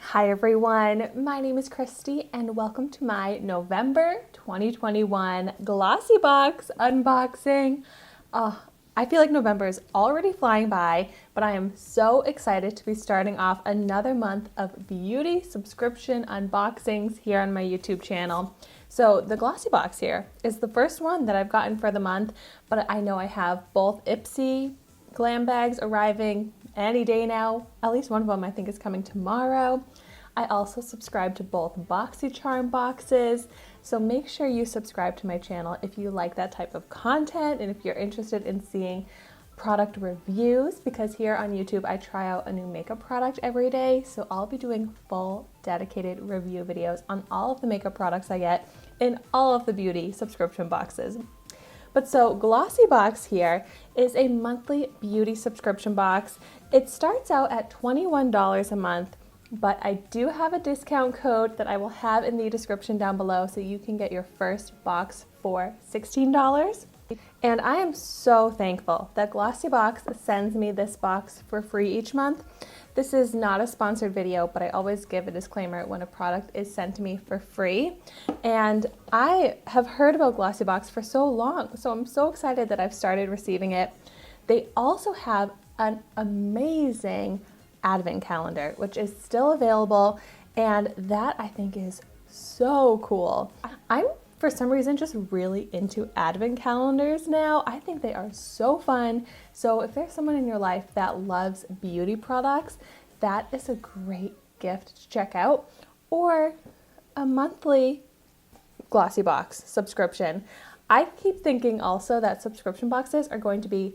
Hi everyone, my name is Christy and welcome to my November 2021 Glossybox unboxing. I feel like November is already flying by, but I am so excited to be starting off another month of beauty subscription unboxings here on my YouTube channel. So the Glossybox here is the first one that I've gotten for the month, but I know I have both Ipsy glam bags arriving any day now. At least one of them I think is coming tomorrow. I also subscribe to both BoxyCharm boxes, so make sure you subscribe to my channel if you like that type of content and if you're interested in seeing product reviews, because here on YouTube I try out a new makeup product every day, so I'll be doing full dedicated review videos on all of the makeup products I get in all of the beauty subscription boxes. But so Glossybox here is a monthly beauty subscription box. It starts out at $21 a month, but I do have a discount code that I will have in the description down below so you can get your first box for $16. And I am so thankful that Glossybox sends me this box for free each month. This is not a sponsored video, but I always give a disclaimer when a product is sent to me for free. And I have heard about Glossybox for so long, so I'm so excited that I've started receiving it. They also have an amazing Advent calendar, which is still available, and that I think is so cool. I'm for some reason just really into Advent calendars now. I think they are so fun. So if there's someone in your life that loves beauty products, that is a great gift to check out. Or a monthly Glossybox subscription. I keep thinking also that subscription boxes are going to be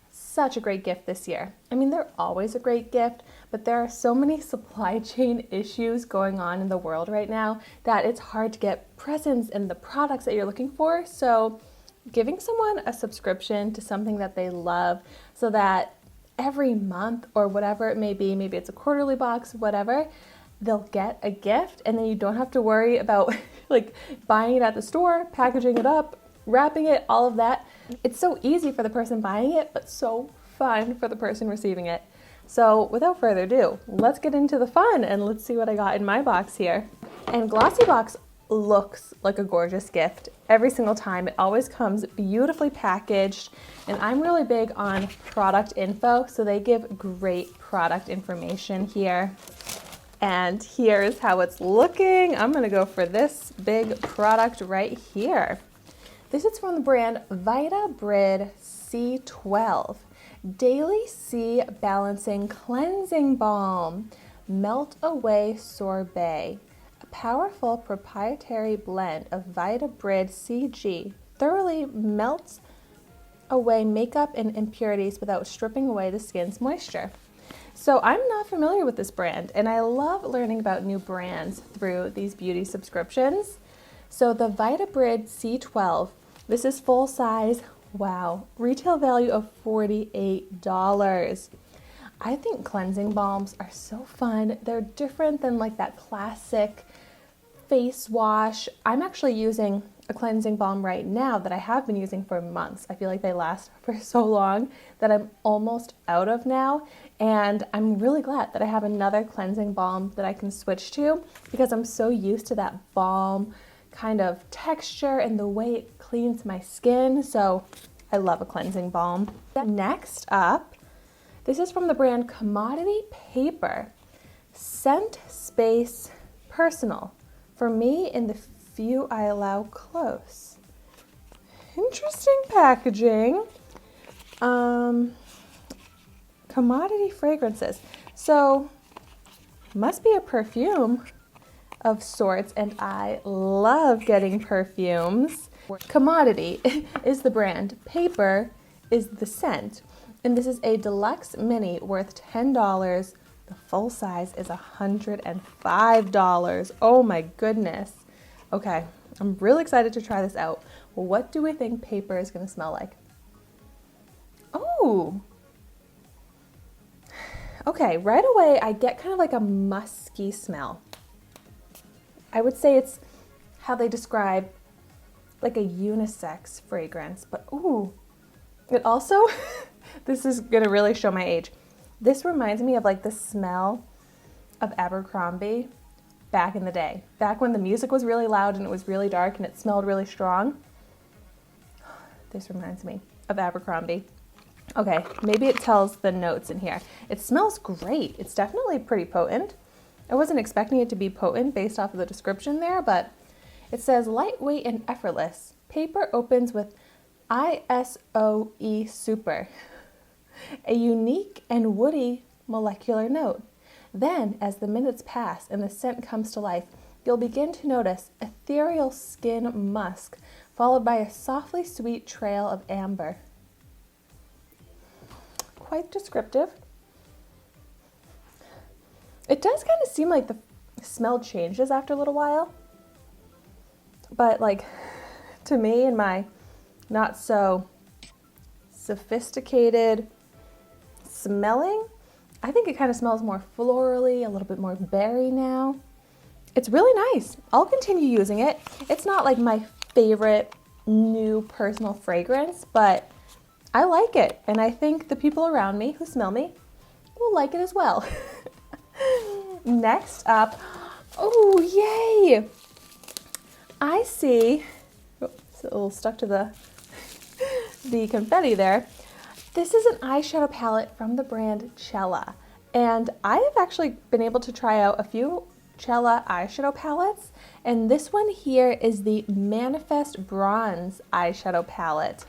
such a great gift this year. I mean, they're always a great gift, but there are so many supply chain issues going on in the world right now that it's hard to get presents and the products that you're looking for. So giving someone a subscription to something that they love so that every month or whatever it may be, maybe it's a quarterly box, whatever, they'll get a gift and then you don't have to worry about like buying it at the store, packaging it up, wrapping it, all of that. It's so easy for the person buying it, but so fun for the person receiving it. So without further ado, let's get into the fun and let's see what I got in my box here. And Glossybox looks like a gorgeous gift every single time. It always comes beautifully packaged, and I'm really big on product info, so they give great product information here. And here's how it's looking. I'm gonna go for this big product right here. This is from the brand Vita C12 Daily C Balancing Cleansing Balm Melt Away Sorbet. A powerful proprietary blend of Vita CG thoroughly melts away makeup and impurities without stripping away the skin's moisture. So I'm not familiar with this brand, and I love learning about new brands through these beauty subscriptions. So the Vita C12, this is full size. Wow, retail value of $48. I think cleansing balms are so fun. They're different than like that classic face wash. I'm actually using a cleansing balm right now that I have been using for months. I feel like they last for so long that I'm almost out of now. And I'm really glad that I have another cleansing balm that I can switch to because I'm so used to that balm kind of texture and the way it cleans my skin. So I love a cleansing balm. Next up, this is from the brand Commodity Paper. Scent Space Personal. For me, in the few I allow close. Interesting packaging. Commodity fragrances. So, must be a perfume of sorts, and I love getting perfumes. Commodity is the brand, Paper is the scent, and this is a deluxe mini worth $10. The full size is $105. Oh my goodness. Okay, I'm really excited to try this out. What do we think Paper is gonna smell like? Oh, okay, right away I get kind of like a musky smell. I would say it's how they describe like a unisex fragrance, but ooh, it also, this is gonna really show my age. This reminds me of like the smell of Abercrombie back in the day. Back when the music was really loud and it was really dark and it smelled really strong. This reminds me of Abercrombie. Okay, maybe it tells the notes in here. It smells great. It's definitely pretty potent. I wasn't expecting it to be potent based off of the description there, but it says lightweight and effortless. Paper opens with ISOE Super, a unique and woody molecular note. Then, as the minutes pass and the scent comes to life, you'll begin to notice ethereal skin musk, followed by a softly sweet trail of amber. Quite descriptive. It does kind of seem like the smell changes after a little while, but like to me and my not so sophisticated smelling, I think it kind of smells more florally, a little bit more berry now. It's really nice. I'll continue using it. It's not like my favorite new personal fragrance, but I like it. And I think the people around me who smell me will like it as well. Next up, oh, yay! I see, it's a little stuck to the confetti there. This is an eyeshadow palette from the brand Cella, and I have actually been able to try out a few Cella eyeshadow palettes, and this one here is the Manifest Bronze eyeshadow palette.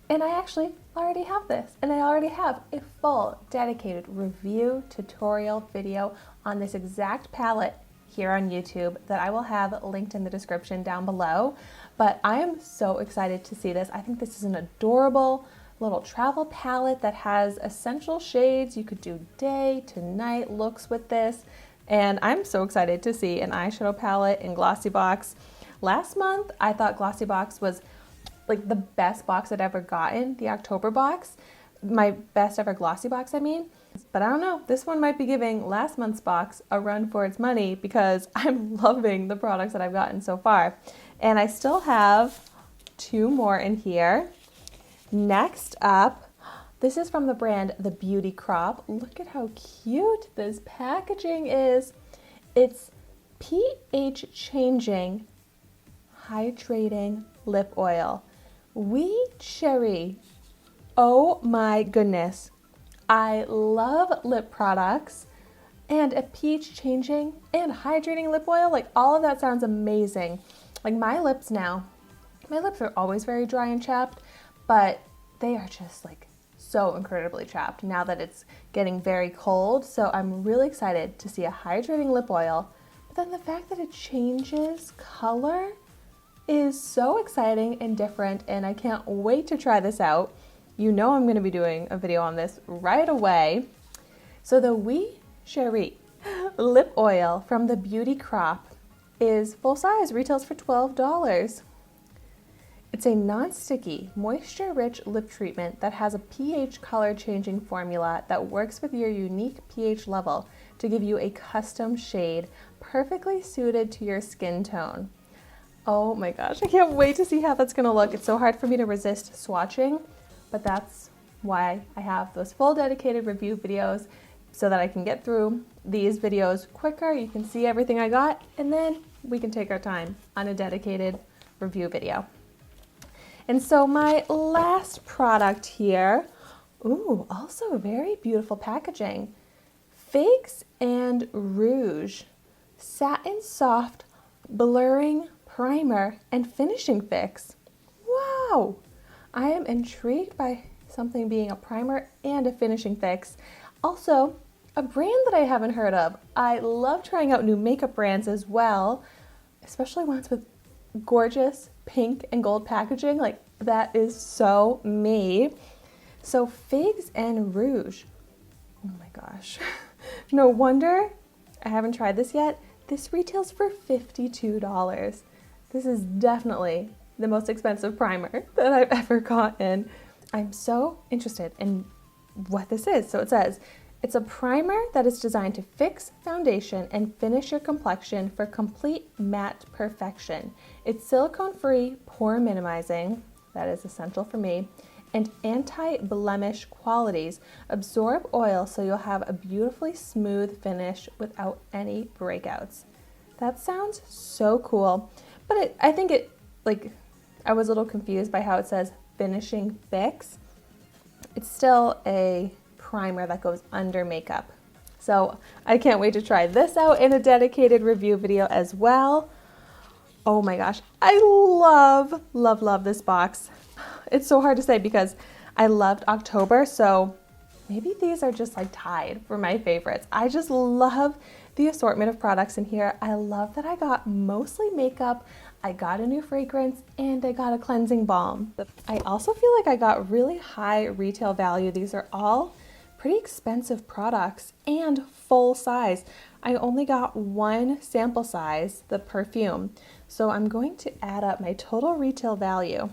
And I actually already have this, and I already have a full dedicated review tutorial video on this exact palette here on YouTube that I will have linked in the description down below. But I am so excited to see this. I think this is an adorable little travel palette that has essential shades. You could do day to night looks with this. And I'm so excited to see an eyeshadow palette in Glossybox. Last month, I thought Glossybox was like the best box I'd ever gotten, the October box. My best ever Glossybox, I mean. But I don't know, this one might be giving last month's box a run for its money because I'm loving the products that I've gotten so far. And I still have 2 more in here. Next up, this is from the brand The Beauty Crop. Look at how cute this packaging is. It's pH changing, hydrating lip oil. Wee cherry. Oh my goodness. I love lip products, and a pH changing and hydrating lip oil, like all of that sounds amazing. Like my lips are always very dry and chapped, but they are just like so incredibly chapped now that it's getting very cold. So I'm really excited to see a hydrating lip oil, but then the fact that it changes color is so exciting and different, and I can't wait to try this out. You know I'm going to be doing a video on this right away. So the Wee Cherie lip oil from the Beauty Crop is full size, retails for $12. It's a non-sticky, moisture-rich lip treatment that has a pH color-changing formula that works with your unique pH level to give you a custom shade perfectly suited to your skin tone. Oh my gosh, I can't wait to see how that's going to look. It's so hard for me to resist swatching, but that's why I have those full dedicated review videos so that I can get through these videos quicker. You can see everything I got, and then we can take our time on a dedicated review video. And so my last product here, ooh, also very beautiful packaging. Figs and Rouge Satin Soft Blurring Primer and Finishing Fix. Wow! I am intrigued by something being a primer and a finishing fix. Also, a brand that I haven't heard of. I love trying out new makeup brands as well, especially ones with gorgeous pink and gold packaging. Like, that is so me. So Figs and Rouge. Oh my gosh. No wonder I haven't tried this yet. This retails for $52. This is definitely the most expensive primer that I've ever gotten. I'm so interested in what this is. So it says, it's a primer that is designed to fix foundation and finish your complexion for complete matte perfection. It's silicone-free, pore minimizing, that is essential for me, and anti-blemish qualities. Absorb oil so you'll have a beautifully smooth finish without any breakouts. That sounds so cool, but I think I was a little confused by how it says finishing fix. It's still a primer that goes under makeup. So I can't wait to try this out in a dedicated review video as well. Oh my gosh, I love, love, love this box. It's so hard to say because I loved October, so maybe these are just like tied for my favorites. I just love the assortment of products in here. I love that I got mostly makeup, I got a new fragrance, and I got a cleansing balm. I also feel like I got really high retail value. These are all pretty expensive products and full size. I only got one sample size, the perfume. So I'm going to add up my total retail value.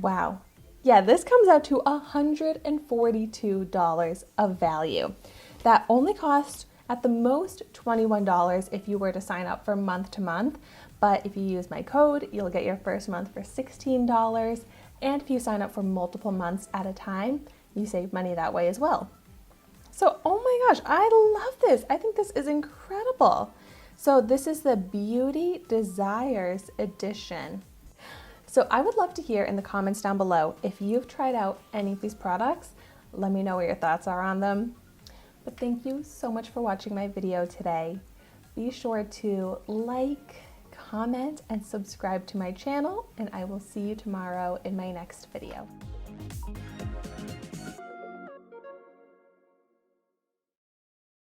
Wow. Yeah, this comes out to $142 of value. That only cost at the most $21 if you were to sign up for month to month. But if you use my code, you'll get your first month for $16. And if you sign up for multiple months at a time, you save money that way as well. So, oh my gosh, I love this. I think this is incredible. So this is the Beauty Desires edition. So I would love to hear in the comments down below if you've tried out any of these products. Let me know what your thoughts are on them. But thank you so much for watching my video today. Be sure to like, comment, and subscribe to my channel, and I will see you tomorrow in my next video.